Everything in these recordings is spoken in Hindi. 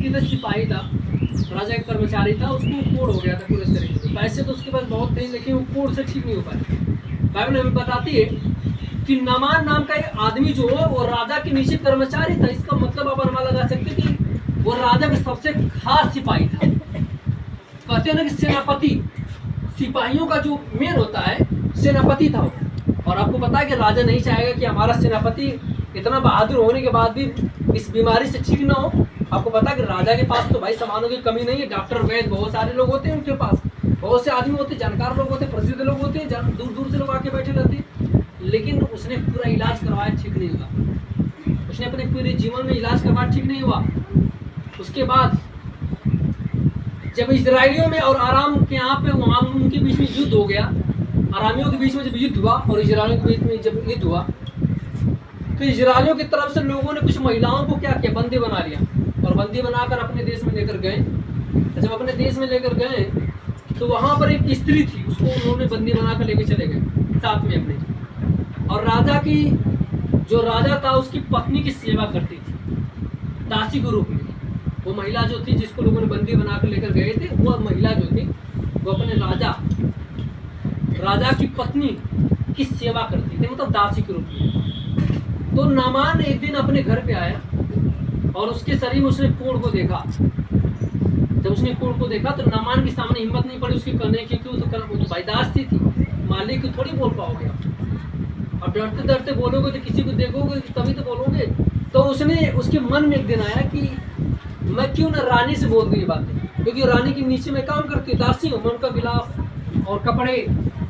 व्यक्तिगत सिपाही था, राजा का कर्मचारी था, उसको कोढ़ हो गया था पूरे शरीर में। पैसे तो उसके पास बहुत थे लेकिन वो कोढ़ से ठीक नहीं हो पाया। बाइबल हमें बताती है कि नामान नाम का एक आदमी जो वो राजा के नीचे कर्मचारी था। इसका मतलब आप अनुमान लगा सकते कि वो राजा का सबसे खास सिपाही था। कहते हैं ना कि सेनापति, सिपाहियों का जो मेन होता है सेनापति था। और आपको पता है कि राजा नहीं चाहेगा कि हमारा सेनापति इतना बहादुर होने के बाद भी इस बीमारी से ठीक ना हो। आपको पता है कि राजा के पास तो भाई सामानों की कमी नहीं है, डॉक्टर वैद्य बहुत सारे लोग होते हैं उनके पास, बहुत से आदमी होते हैं, जानकार लोग होते हैं, प्रसिद्ध लोग होते हैं, दूर दूर से लोग आके बैठे रहते हैं। लेकिन उसने पूरा इलाज करवाया, ठीक नहीं हुआ। उसने अपने पूरे जीवन में इलाज करवाया, ठीक नहीं हुआ। उसके बाद जब इजराइलियों में और आराम के यहाँ पे वहाँ उनके बीच में युद्ध हो गया, आरामियों के बीच में जब युद्ध हुआ और इजराइलियों के बीच में जब युद्ध हुआ तो इजराइलियों की तरफ से लोगों ने कुछ महिलाओं को क्या किया, बंदी बना लिया और बंदी बनाकर अपने देश में लेकर गए। जब अपने देश में लेकर गए तो वहाँ पर एक स्त्री थी, उसको उन्होंने बंदी बनाकर लेके चले गए साथ में अपने। और राजा की जो राजा था उसकी पत्नी की सेवा करती थी दासी के रूप में। वो महिला जो थी जिसको लोगों ने बंदी बनाकर लेकर गए थे, वो महिला जो थी वो अपने राजा की पत्नी की सेवा करती थी, मतलब दासी के रूप में। तो नामान एक दिन अपने घर पे आया और उसके शरीर में उसने कोढ़ को देखा। जब उसने कोढ़ को देखा तो नामान के सामने हिम्मत नहीं पड़ी उसके करने की, क्यों? तो भाईदास्ती थी, मालिक को थोड़ी बोल पाओगे आप। अब डरते डरते बोलोगे तो किसी को देखोगे तभी तो बोलोगे। तो उसने उसके मन में एक दिन आया कि मैं क्यों ना रानी से बोल दूं ये बातें, क्योंकि रानी के नीचे मैं काम करती हूँ, दासी हूँ। मैं उनका गिलास और कपड़े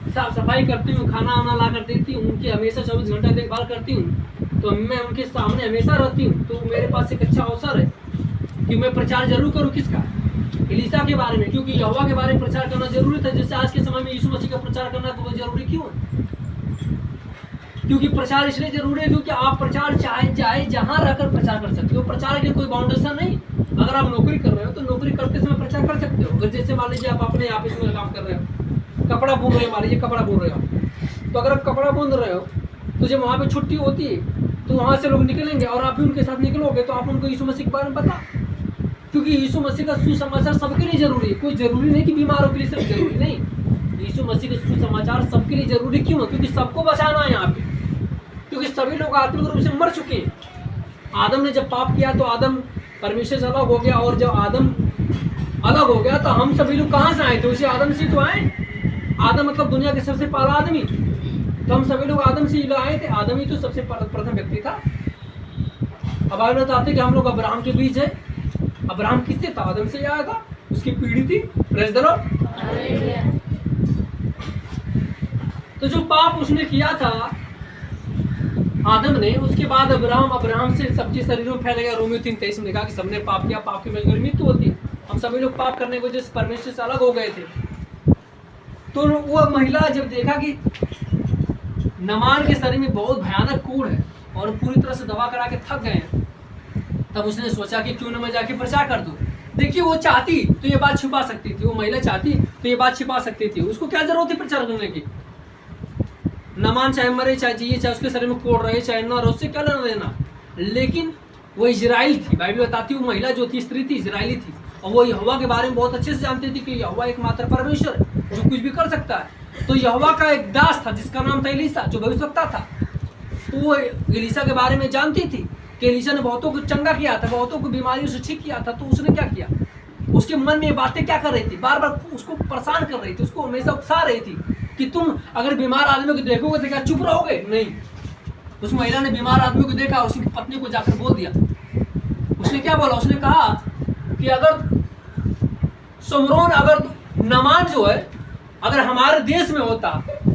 साफ सफाई करती हूँ, खाना वाना ला कर देती हूँ, उनकी हमेशा 24 घंटा देखभाल करती हूँ। तो मैं उनके सामने हमेशा रहती हूँ। तो मेरे पास एक अच्छा अवसर है कि मैं प्रचार जरूर करूँ। किसका? एलिशा के बारे में, क्योंकि यहोवा के बारे में प्रचार करना जरूरी था। जैसे आज के समय में यीशु मसीह का प्रचार करना तो वो जरूरी क्यों है? क्योंकि प्रचार इसलिए जरूरी है क्योंकि आप प्रचार चाहे जहां रहकर प्रचार कर सकते हो। प्रचार के कोई बाउंडेशन नहीं। अगर आप नौकरी कर रहे हो तो नौकरी करते समय प्रचार कर सकते हो। अगर जैसे मान लीजिए आप अपने ऑफिस में काम कर रहे हो, कपड़ा बुन रहे हो, मान लीजिए कपड़ा बुन रहे हो, तो अगर आप कपड़ा बुन रहे हो तो जब वहाँ पे छुट्टी होती है तो वहाँ से लोग निकलेंगे और आप भी उनके साथ निकलोगे, तो आप उनको यीशु मसीह के बारे में बता। क्योंकि यीशु मसीह का सुसमाचार सबके लिए जरूरी है। कोई जरूरी नहीं कि बीमारों के लिए सिर्फ जरूरी नहीं। यीशु मसीह का सुसमाचार सबके लिए जरूरी क्यों है? क्योंकि सबको बचाना है यहाँ पे। क्योंकि सभी लोग आत्मिक रूप से मर चुके हैं। आदम ने जब पाप किया तो आदम परमेश्वर से अलग हो गया, और जब आदम अलग हो गया तो हम सभी लोग कहाँ से आए थे? उसी आदम से तो आए। आदम मतलब दुनिया के सबसे पहला आदमी, तो हम सभी लोग आदम से ही आए थे। आदम ही तो सबसे प्रथम व्यक्ति था। अब आप बताते कि हम लोग अब्राहम के बीच है। अब्राहम किससे था? आदम से आया था, उसकी पीढ़ी थी। Praise the Lord. तो जो पाप उसने किया था आदम ने, उसके बाद अब्राहम से सब्जी शरीरों में फैल गया। रोमियो 3:23 में लिखा कि सबने पाप किया, पाप की मजदूरी मृत्यु होती है। हम सभी लोग पाप करने की वजह से परमेश्वर से अलग हो गए थे। तो वो महिला जब देखा कि नामान के शरीर में बहुत भयानक कोढ़ है और पूरी तरह से दवा करा के थक गए हैं, तब उसने सोचा कि क्यों ना मैं जाके प्रचार कर दूं। देखिए वो चाहती तो ये बात छुपा सकती थी, वो महिला चाहती तो ये बात छिपा सकती थी। उसको क्या जरूरत थी प्रचार करने की? नामान चाहे मरे चाहे जिए, चाहे उसके शरीर में कोढ़ रहे चाहे न रहे, उससे क्या लेना देना। लेकिन वो इजराइल थी। बाइबल बताती है वो महिला जो थी, स्त्री थी, इजराइली थी। और वो यहोवा के बारे में बहुत अच्छे से जानती थी कि यहोवा एकमात्र परमेश्वर है जो कुछ भी कर सकता है। तो यहोवा का एक दास था जिसका नाम था एलीशा, जो भविष्यवक्ता था। तो वो एलीशा के बारे में जानती थी कि एलीशा ने बहुतों को चंगा किया था, बहुतों को बीमारियों से ठीक किया था। तो उसने क्या किया? उसके मन में ये बातें क्या कर रही थी? बार बार उसको परेशान कर रही थी, उसको हमेशा उकसा रही थी कि तुम अगर बीमार आदमी को देखोगे तो क्या चुप रहोगे? नहीं। उस महिला ने बीमार आदमी को देखा और उसकी पत्नी को जाकर बोल दिया। उसने क्या बोला? उसने कहा कि अगर समरोन, अगर नामान जो है अगर हमारे देश में होता,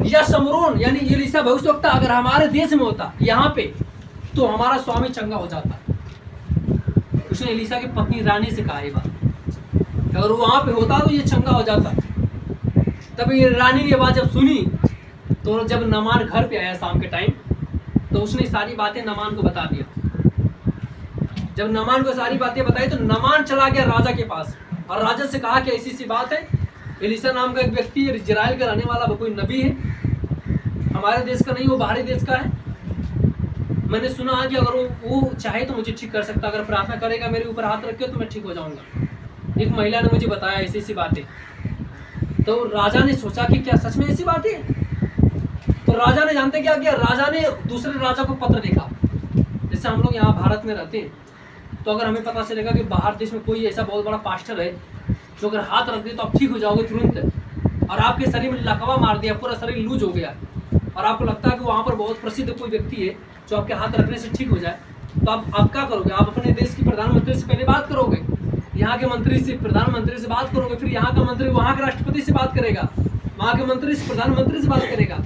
या समरोन यानी एलीशा भविष्यवक्ता अगर हमारे देश में होता यहाँ पे, तो हमारा स्वामी चंगा हो जाता। उसने एलीशा की पत्नी रानी से कहा ये बात, अगर वो वहां पे होता तो ये चंगा हो जाता। तब ये रानी ने ये बात जब सुनी तो जब नामान घर पे आया शाम के टाइम, तो उसने सारी बातें नामान को बता दिया। जब नामान को सारी बातें बताई तो नामान चला गया राजा के पास और राजा से कहा कि ऐसी सी बात है, एलीशा नाम का एक व्यक्ति है, इजराइल का रहने वाला, वो कोई नबी है, हमारे देश का नहीं, वो बाहरी देश का है। मैंने सुना है कि अगर वो चाहे तो मुझे ठीक कर सकता, अगर प्रार्थना करेगा मेरे ऊपर हाथ रख के तो मैं ठीक हो जाऊंगा। एक महिला ने मुझे बताया ऐसी ऐसी बातें। तो राजा ने सोचा कि क्या सच में ऐसी बात है? तो राजा ने जानते क्या किया, राजा ने दूसरे राजा को पत्र लिखा। जैसे हम लोग यहाँ भारत में रहते हैं, तो अगर हमें पता चलेगा कि बाहर देश में कोई ऐसा बहुत बड़ा पास्टर है जो अगर हाथ रख दे तो आप ठीक हो जाओगे तुरंत, और आपके शरीर में लकवा मार दिया, पूरा शरीर लूज हो गया, और आपको लगता है कि वहाँ पर बहुत प्रसिद्ध कोई व्यक्ति है जो आपके हाथ रखने से ठीक हो जाए, तो आप क्या करोगे? आप अपने देश के प्रधानमंत्री से पहले बात करोगे, यहाँ के मंत्री से, प्रधानमंत्री से बात करोगे, फिर यहाँ का मंत्री वहाँ के राष्ट्रपति से बात करेगा, वहाँ के मंत्री से प्रधानमंत्री से बात करेगा,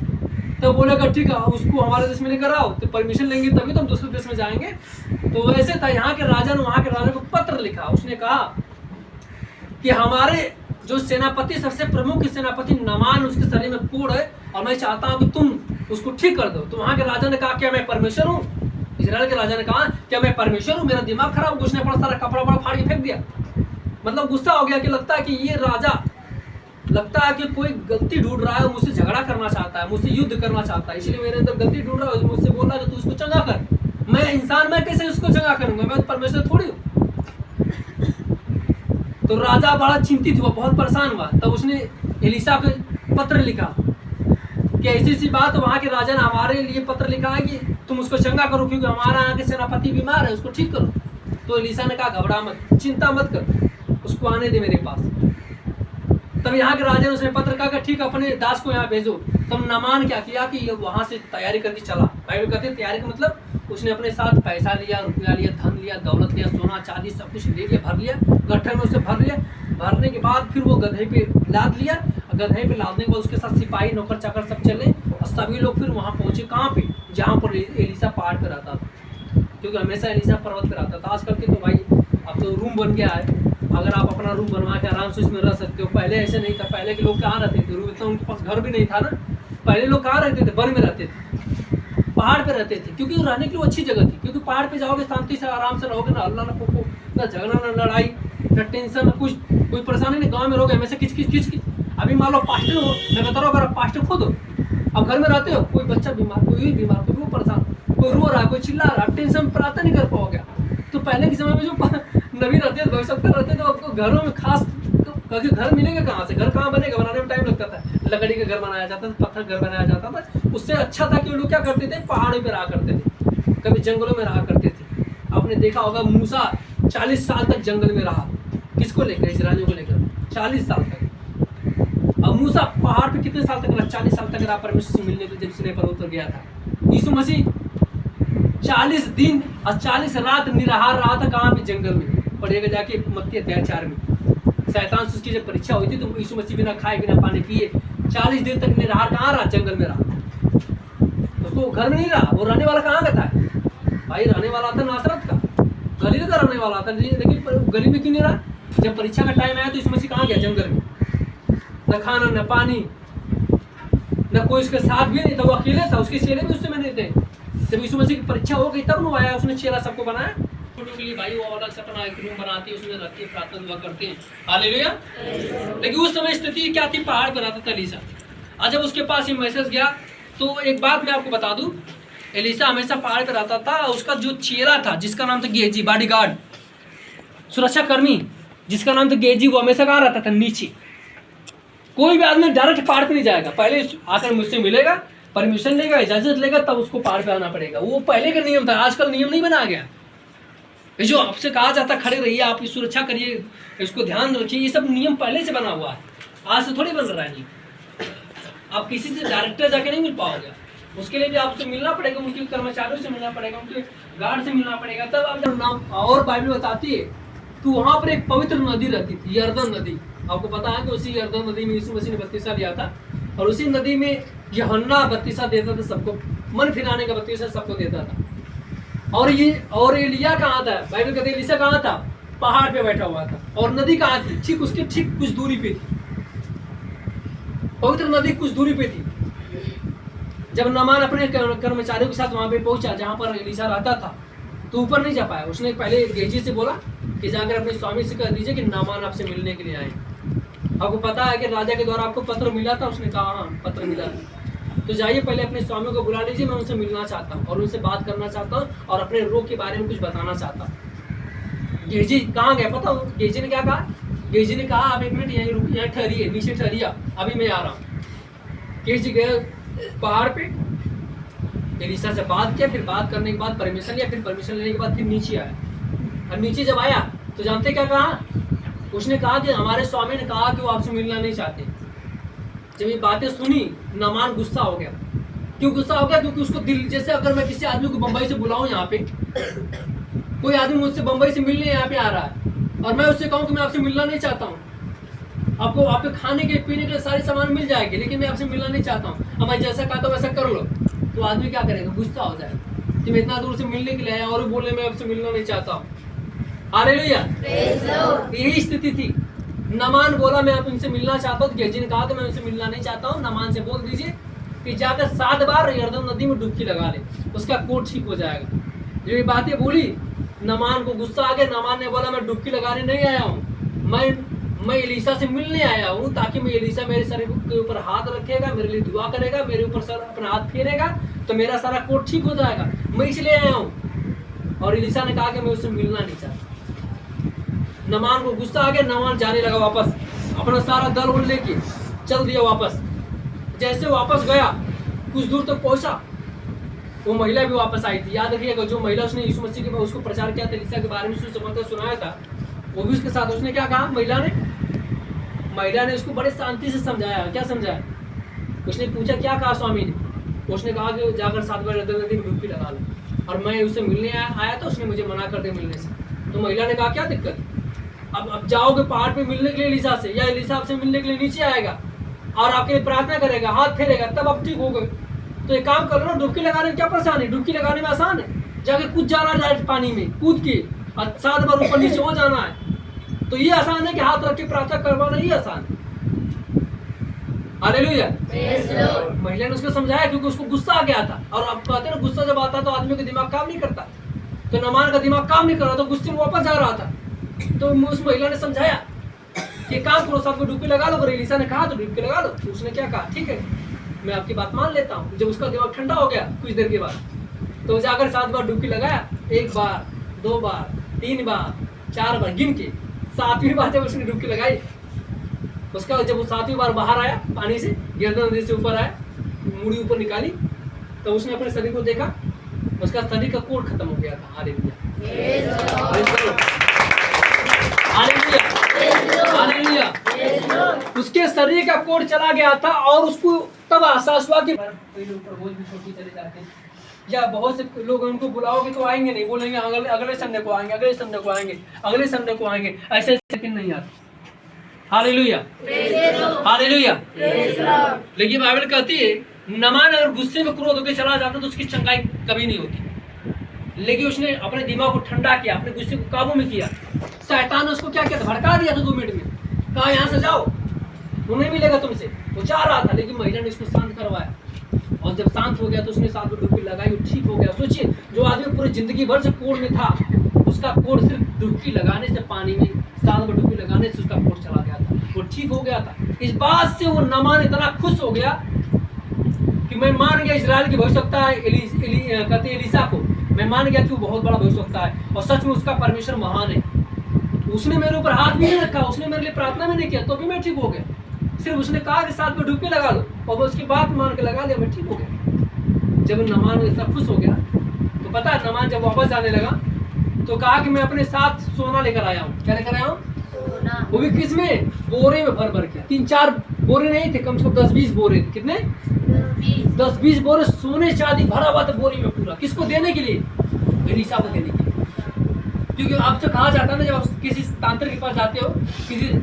तो बोलेगा ठीक है उसको हमारे देश में लेकर आओ, तो परमिशन लेंगे तभी तो हम दूसरे देश में जाएंगे। तो वैसे था, यहाँ के राजा ने वहाँ के राजा को पत्र लिखा। उसने कहा कि हमारे जो सेनापति, सबसे प्रमुख सेनापति नामान, उसके शरीर में कोढ़ है और मैं चाहता हूँ कि तुम उसको ठीक कर दो। तो वहाँ के राजा ने कहा क्या मैं परमेश्वर हूँ? इजराइल के राजा ने कहा क्या मैं परमेश्वर हूँ? मेरा दिमाग खराब। उसने अपना सारा कपड़ा वपड़ा फाड़ के फेंक दिया। मतलब गुस्सा हो गया कि लगता है कि ये राजा, लगता है कि कोई गलती ढूंढ रहा है, मुझसे झगड़ा करना चाहता है, मुझसे युद्ध करना चाहता है, इसलिए मेरे अंदर गलती ढूंढ रहा है, मुझसे बोल रहा है कि तू उसको चंगा कर। मैं इंसान, मैं कैसे उसको चंगा करूंगा? मैं परमेश्वर थोड़ी हूँ। तो राजा बड़ा चिंतित हुआ, बहुत परेशान हुआ। तब उसने एलीशा को पत्र लिखा कि ऐसी ऐसी बात। वहाँ के राजा ने हमारे लिए पत्र लिखा है कि तुम उसको चंगा करो, क्योंकि हमारा यहाँ के सेनापति बीमार है, उसको ठीक करो। तो एलीशा ने कहा घबरा मत, चिंता मत कर, उसको आने दे मेरे पास। तब यहाँ के राजा ने उसने पत्र कहा ठीक है अपने दास को यहाँ भेजो। तब नामान क्या किया कि वहाँ से तैयारी करके चला। बाइबल कहते हैं तैयारी का मतलब उसने अपने साथ पैसा लिया, रुपया लिया, धन लिया, दौलत लिया, सोना चांदी सब कुछ ले लिया, भर लिया, गट्ठे में उसे भर लिया। भरने के बाद फिर वो गधे पे लाद लिया। गधे पे लादने के बाद उसके साथ सिपाही नौकर चाकर सब चले, और सभी लोग फिर वहाँ पहुंचे। कहाँ पे? जहाँ पर एलीशा पहाड़ पे रहता था, क्योंकि हमेशा एलीशा पर्वत पे रहता था। आजकल के तो भाई अब तो रूम बन गया है, अगर आप अपना रूम बनवा के आराम से उसमें रह सकते हो। पहले ऐसे नहीं था, पहले के लोग कहाँ रहते थे? रूम इतना उनके पास घर भी नहीं था ना। पहले लोग कहाँ रहते थे? वन में रहते थे, पहाड़ पे रहते थे, क्योंकि रहने की वो अच्छी जगह थी। क्योंकि पहाड़ पे जाओगे शांति से आराम से रहोगे, ना हल्ला ना पोको, ना झगड़ा ना लड़ाई ना टेंशन, ना कुछ कोई परेशानी नहीं। गाँव में रहोगे हमेशा किच किच किच किच। अभी मान लो पास्टर हो, मैं बता रहा हूँ, अगर आप पास्टर खुद हो, अब घर में रहते हो, कोई बच्चा बीमार, कोई बीमार, कोई वो परेशान, कोई रो रहा है, कोई चिल्ला रहा है, टेंशन प्रार्थना नहीं कर पाओगे। तो पहले के समय में जो नबी रहते थे, भविष्यवक्ता रहते थे, तो आपको घरों में खास क्योंकि घर मिलेंगे कहाँ से? घर कहाँ बनेगा? बनाने में टाइम लगता था, लकड़ी का घर बनाया जाता था, पत्थर घर बनाया जाता था। उससे अच्छा था कि लोग क्या करते थे? पहाड़ों पे रहा करते थे, कभी जंगलों में रहा करते थे। आपने देखा होगा मूसा 40 साल तक जंगल में रहा, किसको लेकर? इस्राएलियों को लेकर 40 साल तक। अब मूसा पहाड़ पे कितने साल तक रहा? 40 साल तक रहा परमेश्वर से मिलने के लिए, जब सिनै पर्वत पर गया था। यीशु मसीह 40 दिन और 40 रात निराहार रहा था। कहाँ पे? जंगल में। पढ़िएगा जाके मत्ती अध्याय 4 में। शैतान से उसकी जब परीक्षा हुई थी तो यीशु मसीह बिना खाए बिना पानी पिए 40 दिन तक निराहार कहाँ रहा? जंगल में रहा। उसको घर में नहीं रहा। वो रहने वाला कहाँ का था भाई? रहने वाला था नासरत का, गलील का रहने वाला था, लेकिन गली में क्यों नहीं रहा? जब परीक्षा का टाइम आया तो यीशु मसीह कहाँ गया? जंगल में। न खाना न पानी, न कोई उसके साथ भी नहीं था, वो अकेले था, उसके चेले भी उससे में नहीं थे। जब यीशु मसीह की परीक्षा हो गई तब वो आया, उसने चेला सबको बनाया। छोटों के लिए भाई वो अलग से अपना एक रूम बनाती है, उसमें रहती है, प्रार्थना दुआ करते हैं। हालेलुया। लेकिन उस समय स्थिति क्या थी? पहाड़ पर रहता था एलीशा। आज जब उसके पास ये मैसेज गया तो एक बात मैं आपको बता दूं, एलीशा हमेशा पहाड़ पर रहता था। उसका जो चेला था जिसका नाम था गेजी, बॉडीगार्ड, सुरक्षा कर्मी जिसका नाम था गेजी, वो हमेशा कहाँ रहता था? नीचे। कोई भी आदमी डायरेक्ट पहाड़ पे नहीं जाएगा, पहले आकर मुझसे मिलेगा, परमिशन लेगा, इजाजत लेगा, तब उसको पहाड़ पे आना पड़ेगा। वो पहले का नियम था, आजकल नियम नहीं बना गया। ये जो आपसे कहा जाता खड़े रहिए, आप की सुरक्षा करिए, इसको ध्यान रखिए, ये सब नियम पहले से बना हुआ है, आज से थोड़ी बन रहा है। आप किसी से डायरेक्टर जाके नहीं मिल पाओगे, उसके लिए भी आपसे मिलना पड़ेगा, उनके कर्मचारियों से मिलना पड़ेगा, उनके गार्ड से मिलना पड़ेगा, तब आप नाम। और बाइबल बताती है तो वहाँ पर एक पवित्र नदी रहती थी, यरदन नदी। आपको पता है कि उसी यरदन नदी में यीशु मसीह ने बपतिस्मा लिया था, और उसी नदी में यूहन्ना बपतिस्मा देता था सबको, मन फिराने का बपतिस्मा सबको देता था। और एलिया कहाँ था? बाइबल कहते हैं एलीशा कहाँ था? पहाड़ पे बैठा हुआ था। और नदी कहाँ थी? ठीक उसके ठीक कुछ दूरी पे थी, पवित्र नदी कुछ दूरी पे थी। जब नामान अपने कर्मचारियों के साथ वहां पे पहुंचा जहां पर एलीशा रहता था, तो ऊपर नहीं जा पाया। उसने पहले गेजी से बोला कि जाकर अपने स्वामी से कह दीजिए कि नामान आपसे मिलने के लिए आए। आपको पता है कि राजा के द्वारा आपको पत्र मिला था? उसने कहा हाँ पत्र मिला था। तो जाइए पहले अपने स्वामी को बुला लीजिए, मैं उनसे मिलना चाहता हूँ और उनसे बात करना चाहता हूँ और अपने रोग के बारे में कुछ बताना चाहता हूँ। गेजी कहाँ गए पता हो? गेजी ने क्या कहा? गेजी ने कहा आप 1 मिनट यहाँ ठहरिए, नीचे ठहरिए, अभी मैं आ रहा हूँ। गेजी गए पहाड़ पे, एलिसा से बात किया, फिर बात करने के बाद परमिशन लिया, फिर परमिशन लेने के बाद फिर नीचे आया। और नीचे जब आया तो जानते क्या कहा? उसने कहा कि हमारे स्वामी ने कहा कि वो आपसे मिलना नहीं चाहते। जब ये बातें सुनी नामान गुस्सा हो गया। क्यों गुस्सा हो गया? क्योंकि उसको दिल, जैसे अगर मैं किसी आदमी को बंबई से बुलाऊं, यहाँ पे कोई आदमी मुझसे बंबई से मिलने यहाँ पे आ रहा है और मैं उससे कहूँ कि मैं आपसे मिलना नहीं चाहता हूँ, आपको आपके खाने के पीने के सारे सामान मिल जाएंगे, लेकिन मैं आपसे मिलना नहीं चाहता हूँ, अब मैं जैसा कहता हूँ वैसा कर लो, तो आदमी क्या करेगा? गुस्सा हो जाएगा कि मैं इतना दूर से मिलने के लिए आया और बोले मैं आपसे मिलना नहीं चाहता हूँ। हालेलुया। यही स्थिति थी। नामान बोला मैं आप उनसे मिलना चाहता हूँ। गेजी ने कहा कि मैं उनसे मिलना नहीं चाहता हूँ। नामान से बोल दीजिए कि जाकर 7 बार यरदन नदी में डुबकी लगा ले, उसका कोट ठीक हो जाएगा। जो ये बातें बोली नामान को गुस्सा आ गया। नामान ने बोला मैं डुबकी लगाने नहीं आया हूँ, मैं एलिसा से मिलने आया हूँ, ताकि मैं एलिसा मेरे शरीर के ऊपर हाथ रखेगा, मेरे लिए दुआ करेगा, मेरे ऊपर सर अपना हाथ फेरेगा तो मेरा सारा कोट ठीक हो जाएगा, मैं इसलिए आया हूँ। और एलिसा ने कहा कि मैं उससे मिलना नहीं चाहता। नामान को गुस्सा आ गया। नामान जाने लगा वापस, अपना सारा दल उड़ लेके चल दिया वापस। जैसे वापस गया कुछ दूर तक पहुंचा, वो महिला भी वापस आई थी। याद रखिएगा, जो महिला उसने यीशु मसीह के उसको प्रचार किया था, एलिसा के बारे में सुसमाचार सुनाया था, वो भी उसके साथ। उसने क्या कहा? महिला ने उसको बड़े शांति से समझाया। क्या समझाया? उसने पूछा क्या कहा स्वामी ने? उसने कहा कि जाकर 7 बार यरदन नदी में डुबकी लगा लो, और मैं उससे मिलने आया तो उसने मुझे मना कर दिया मिलने से। तो महिला ने कहा क्या दिक्कत? अब जाओगे पहाड़ पे मिलने के लिए एलिसा से, या एलिसा आपसे मिलने के लिए नीचे आएगा और आपके लिए प्रार्थना करेगा, हाथ फेरेगा, तब आप ठीक हो गए। तो एक काम करो ना, डुबकी लगाने में क्या परेशानी? डुबकी लगाने में आसान है, जाके कूद जाना डायरेक्ट पानी में, कूद के और 7 बार ऊपर नीचे हो जाना है। तो ये आसान है कि हाथ रख के प्रार्थना करवाना, ही आसान है। हालेलुया। महिला ने उसको समझाया, क्योंकि उसको गुस्सा आ गया था। और अब कहते हैं ना, गुस्सा जब आता है तो आदमी का दिमाग काम नहीं करता। तो नामान का दिमाग काम नहीं कर रहा, तो गुस्से में वापस जा रहा था। तो उस महिला ने समझाया कि काम करो, सबको डुबकी लगा लो। एलिसा ने कहा तो डुबकी लगा लो। तो उसने क्या कहा? ठीक है, मैं आपकी बात मान लेता हूँ। जब उसका दिमाग ठंडा हो गया कुछ देर के बाद, तो जाकर 7 बार डुबकी लगाया। 1 बार, 2 बार, 3 बार, 4 बार, गिन के 7वीं बार जब उसने डुबकी लगाई, उसका जब वो 7वीं बार बाहर आया पानी से, यरदन नदी से ऊपर आया, मुड़ी ऊपर निकाली, तो उसने अपने शरीर को देखा, उसका शरीर का कोट खत्म हो गया था। हालेलुया। उसके शरीर का कोट चला गया था, और उसको तब एहसास हुआ कि ऊपर बोझ भी छोटी चले जाते हैं। या बहुत से लोग उनको बुलाओगे तो आएंगे नहीं, बोलेंगे अगले संडे को आएंगे, अगले संडे को आएंगे, अगले संडे को आएंगे, ऐसे लेकिन नहीं आते। Hallelujah, hallelujah. लेकिन बाइबल कहती है नामान अगर गुस्से में क्रोध होकर चला जाता तो उसकी चंगाई कभी नहीं होती। लेकिन उसने अपने दिमाग को ठंडा किया, अपने गुस्से को काबू में किया। शैतान ने उसको क्या किया था? भड़का दिया था 2 मिनट में, कहा यहाँ से जाओ, वो नहीं मिलेगा तुमसे। वो जा रहा था, लेकिन महिला ने उसको शांत करवाया, और जब शांत हो गया तो उसने 7 बार डुबकी लगाई, वो ठीक हो गया। सोचिए, जो आदमी पूरी जिंदगी भर से कोड़ में था, उसका कोड़ सिर्फ डुबकी लगाने से, पानी में 7 बार डुबकी लगाने से उसका कोड़ चला गया था, वो ठीक हो गया था। इस बात से वो नामान इतना खुश हो गया कि मैं मान गया इजराइल की भविष्यवक्ता है, कहते एलिसा को मैं मान गया कि वो बहुत बड़ा भविष्यवक्ता है, और सच में उसका परमेश्वर महान है। उसने मेरे ऊपर हाथ भी नहीं रखा, उसने मेरे लिए प्रार्थना भी नहीं किया, तो भी मैं ठीक हो गया। सिर्फ उसने कहा कि 7 बार डुबकी लगा लो, और वो उसकी बात मान के लगा लिया, मैं ठीक हो गया। जब नामान इतना खुश हो गया, तो पता है नामान जब वापस जाने लगा तो कहा कि मैं अपने साथ सोना लेकर आया हूँ। क्या लेकर आया हूँ? वो भी किस में? बोरे में भर भर के। 3-4 बोरे नहीं थे, कम से कम 10-20 बोरे थे। कितने? 10-20 बोरे सोने चांदी भरा हुआ था बोरी में पूरा। किसको देने के लिए? एलिसा को देने के लिए। क्योंकि आपसे कहा जाता है ना, जब आप किसी तांत्रिक के पास जाते हो,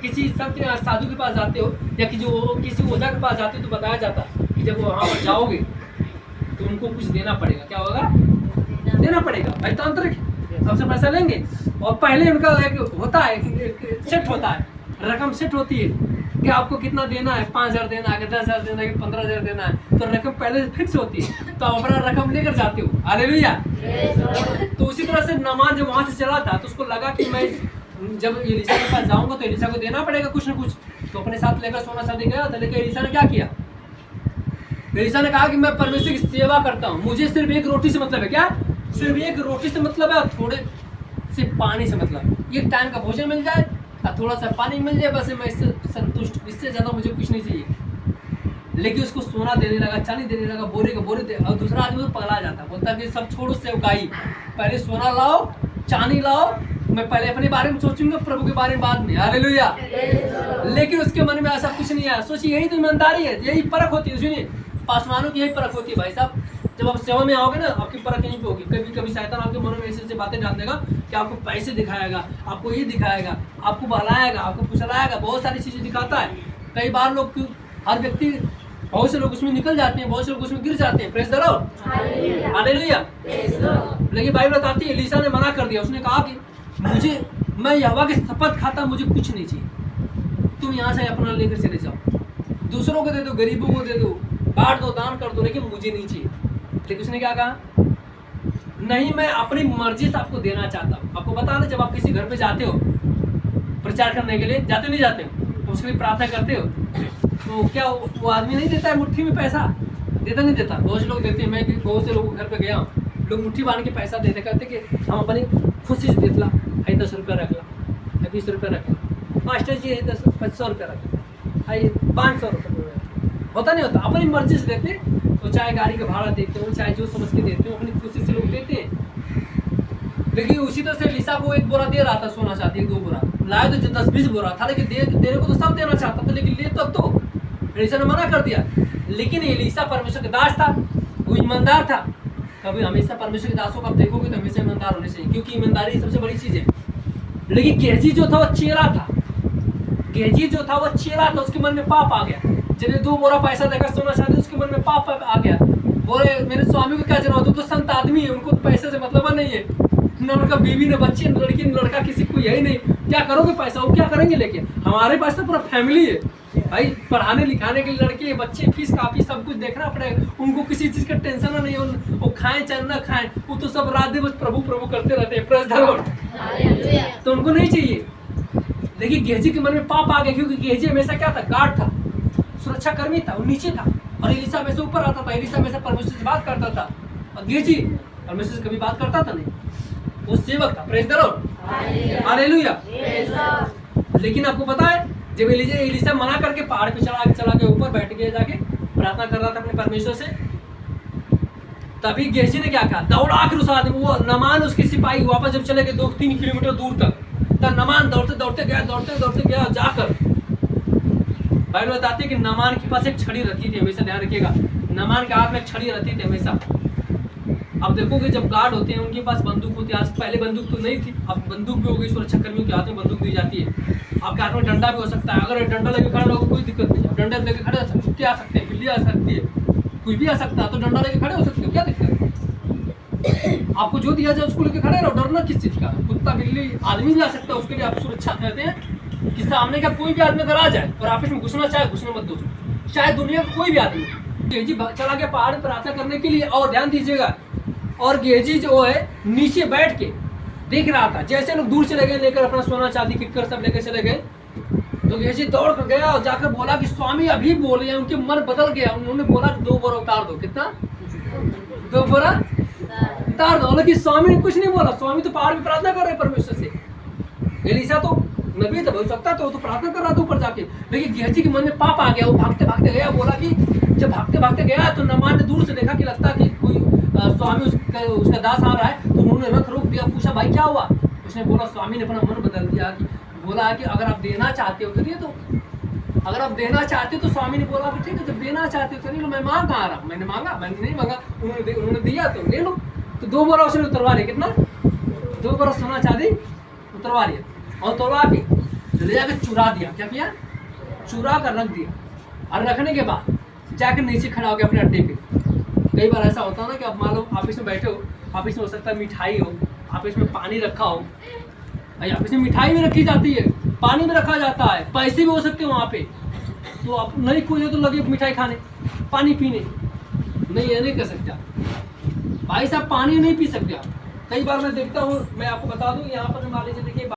किसी संत साधु के पास जाते हो, या किसी ओझा के पास जाते हो, तो बताया जाता है कि जब वहाँ पर जाओगे तो उनको कुछ देना पड़ेगा। क्या होगा? देना पड़ेगा। भाई तांत्रिक सबसे पैसा लेंगे, और पहले उनका एक होता है, सेट होता है, रकम सेट होती है कि आपको कितना देना है, 5,000 देना है, 10,000 देना है, 15,000 देना है। तो रकम पहले से फिक्स होती है, तो आप अपना रकम लेकर जाते हो। हालेलुया। तो उसी तरह से नामान जब वहाँ से चला था, तो उसको लगा कि मैं जब एलिसा के पास जाऊंगा तो एलिसा को देना पड़ेगा कुछ ना कुछ। तो अपने साथ लेकर सोना चांदी गया था। लेकिन एलिसा ने क्या किया? एलिशा ने कहा कि मैं परमेश्वर की सेवा करता हूँ, मुझे सिर्फ एक रोटी से मतलब है। क्या? सिर्फ एक रोटी से मतलब है और थोड़े से पानी से मतलब है। एक टाइम का भोजन मिल जाए और थोड़ा सा पानी मिल जाए, बस मैं इससे संतुष्ट, इससे ज़्यादा मुझे कुछ नहीं चाहिए। लेकिन उसको सोना देने लगा, चांदी देने लगा, बोरे का बोरे दे, और दूसरा आदमी तो पगला जाता, बोलता कि सब छोड़ो सेवकाई, पहले सोना लाओ, चांदी लाओ, मैं पहले अपने बारे में सोचूंगा, प्रभु के बारे में बाद में। हालेलुया। लेकिन उसके मन में ऐसा कुछ नहीं आया। सोचिए, यही तो ईमानदारी है, यही परख होती है। सुनिए, पासवानों की यही परख होती है भाई साहब। जब आप सेवा में आओगे ना, आपकी परख यहीं पे होगी। कभी कभी शैतान आपके मन में ऐसी ऐसी बातें डाल देगा कि आपको पैसे दिखाएगा, आपको ये दिखाएगा, आपको बहलाएगा, आपको फुसलाएगा, बहुत सारी चीजें दिखाता है। कई बार लोग, हर व्यक्ति, बहुत से लोग उसमें निकल जाते हैं, बहुत से लोग उसमें गिर जाते हैं। Praise the Lord, hallelujah. लेकिन बाइबल बताती है, एलीशा ने मना कर दिया। उसने कहा कि मैं यहोवा की शपथ खाता, मुझे कुछ नहीं चाहिए, तुम यहाँ से अपना लेकर चले जाओ, दूसरों को दे दो, गरीबों को दे दो, बांट दो, दान कर दो, लेकिन मुझे नहीं चाहिए। लेकिन उसने क्या कहा? नहीं, मैं अपनी मर्जी से आपको देना चाहता हूँ। आपको बता दें, जब आप किसी घर पे जाते हो प्रचार करने के लिए, जाते नहीं जाते हो, तो उसके लिए प्रार्थना करते हो, तो क्या वो आदमी नहीं देता है मुट्ठी में पैसा? देता नहीं देता? बहुत से लोग देते हैं। मैं बहुत से लोगों के घर पे गया हूँ, लोग मुट्ठी बांध के पैसा देते, कहते कि हम अपनी खुशी से देख ला, 10 रुपया रख ला, 20 रुपया रख ला, मास्टर जी है 500 रुपया रख ला, 500 रुपया, होता नहीं होता, अपनी मर्जी से देते। तो चाहे गाड़ी का भाड़ा देते हो, चाहे जो समझ के देते हो, अपनी खुशी से लोग देते हैं। लेकिन उसी तरह से एलीशा को एक बोरा दे रहा था सोना चांदी, 2 बोरा लाए तो 10-20 बोरा था, लेकिन देने को तो सब देना चाहता था, लेकिन ले तब तो एलीशा ने मना कर दिया। लेकिन एलीशा परमेश्वर का दास था, वो ईमानदार था। कभी हमेशा परमेश्वर के दासों को आप देखोगे तो हमेशा ईमानदार होने चाहिए, क्योंकि ईमानदारी सबसे बड़ी चीज है। लेकिन गेहजी जो था वो चेला था, गेहजी जो था वो चेला था, उसके मन में पाप आ गया। जब 2 बोरा पैसा देकर सोना चाहते, उसके मन में पाप आ गया। बोले मेरे स्वामी को क्या जरूरत है, तो संत आदमी है, उनको तो पैसे से मतलब नहीं है, न उनका बीवी न बच्चे न लड़की न लड़का, किसी को यही नहीं, क्या करोगे पैसा, वो क्या करेंगे? लेकिन हमारे पास तो पूरा फैमिली है भाई, पढ़ाने लिखाने के लिए लड़के बच्चे, फीस काफी सब कुछ देखना पड़ेगा, उनको किसी चीज का टेंशन नहीं है, वो खाएं चाहे ना खाएं, वो तो सब रात दिन बस प्रभु प्रभु करते रहते हैं। Praise the Lord. तो उनको नहीं चाहिए। लेकिन गेहजी के मन में पाप आ गया, क्योंकि गेहजी हमेशा क्या था? गार्ड था, सुरक्षा कर्मी था, वो नीचे था, और एलीशा हमेशा ऊपर आता था। एलीशा हमेशा परमेश्वर से बात करता था, और गेहजी परमेश्वर से कभी बात करता था नहीं, वो सेवक था। Praise the Lord, hallelujah. लेकिन आपको पता है, जब एलीशा मना करके पहाड़ पे चला के ऊपर बैठ गया, जाके प्रार्थना कर रहा था अपने परमेश्वर से, तभी गेहजी ने क्या कहा? दौड़ा के उस आदमी, वो नामान उसके सिपाही वापस जब चले गए 2-3 किलोमीटर दूर तक, तब नामान दौड़ते दौड़ते गया, जाकर बाइबल बताती है कि नामान के पास एक छड़ी रहती थी, हमेशा ध्यान रखिएगा, नामान के हाथ में एक छड़ी रहती थी हमेशा। अब देखोगे जब गार्ड होते हैं उनके पास बंदूक होती है, आज पहले बंदूक तो नहीं थी, अब बंदूक भी हो गई, सुरक्षा कर्मियों के हाथ में बंदूक दी जाती है, आपके हाथ में डंडा भी हो सकता है। अगर डंडा लेके खड़े रहोगे कोई दिक्कत नहीं, डंडा लेके खड़े कुत्ते आ सकते हैं, बिल्ली आ सकती है, कुछ भी आ सकता है, तो डंडा लेके खड़े हो सकते हो, क्या दिक्कत है? आपको जो दिया जाए उसको लेके खड़े रहो, डरना किस चीज का? कुत्ता बिल्ली आदमी भी आ सकता है, उसके लिए आप सुरक्षा कहते हैं कि सामने का कोई भी आदमी अगर आ जाए और आपस में घुसना चाहे, घुसने मत दो, चाहे दुनिया का कोई भी आदमी। गेहजी चला गया पहाड़ पर प्रार्थना करने के लिए, और ध्यान दीजिएगा, और गेहजी जो है नीचे बैठ के देख रहा था। जैसे लोग दूर चले गए लेकर अपना सोना चांदी किक्कर सब लेकर चले गए, तो गेहजी दौड़ कर गया और जाकर बोला कि स्वामी अभी बोले, उनके मन बदल गया, उन्होंने बोला 2 बोरा उतार दो। कितना? 2 बोरा उतार दो। लेकिन स्वामी ने कुछ नहीं बोला, स्वामी तो पहाड़ पे प्रार्थना कर रहे परमेश्वर से। एलीशा तो नबी था, हो सकता तो प्रार्थना कर रहा था ऊपर जाके, लेकिन गेहजी के मन में पाप आ गया, वो भागते भागते गया, बोला कि जब भागते भागते गया तो नामान ने दूर से देखा कि लगता कि कोई स्वामी उसका दास आ रहा है, तो उन्होंने रथ रोक दिया, पूछा भाई क्या हुआ? उसने बोला, स्वामी ने अपना मन बदल दिया, कि बोला कि अगर आप देना चाहते हो तो दे दो, अगर आप देना चाहते हो तो स्वामी ने बोला कि ठीक है, जब देना चाहते हो तो नहीं लो, मैं मांग कहाँ रहा, मैंने मांगा, मैंने नहीं मांगा, उन्होंने दिया तो ले लो। तो 2 बोरा उसने उतरवा लिया। कितना? 2 बोरा सोना चांदी उतरवा लिया, और उतरवा के ले जाकर चुरा दिया। क्या किया? चुरा कर रख दिया, और रखने के बाद जाकर नीचे खड़ा हो गया अपने अड्डे पे। कई बार ऐसा होता है ना कि आप मान लो ऑफिस में बैठे हो, ऑफिस में हो सकता है मिठाई हो, ऑफिस में पानी रखा हो, ऑफिस में मिठाई भी रखी जाती है, पानी भी रखा जाता है, पैसे भी हो सकते हैं वहाँ पे, तो आप नहीं खोजे तो लगे मिठाई खाने, पानी पीने, नहीं ये नहीं कर सकते भाई साहब, पानी नहीं पी सकते आप। कई बार मैं देखता हूँ, मैं आपको बता दूँ, यहाँ पर मान लीजिए देखिए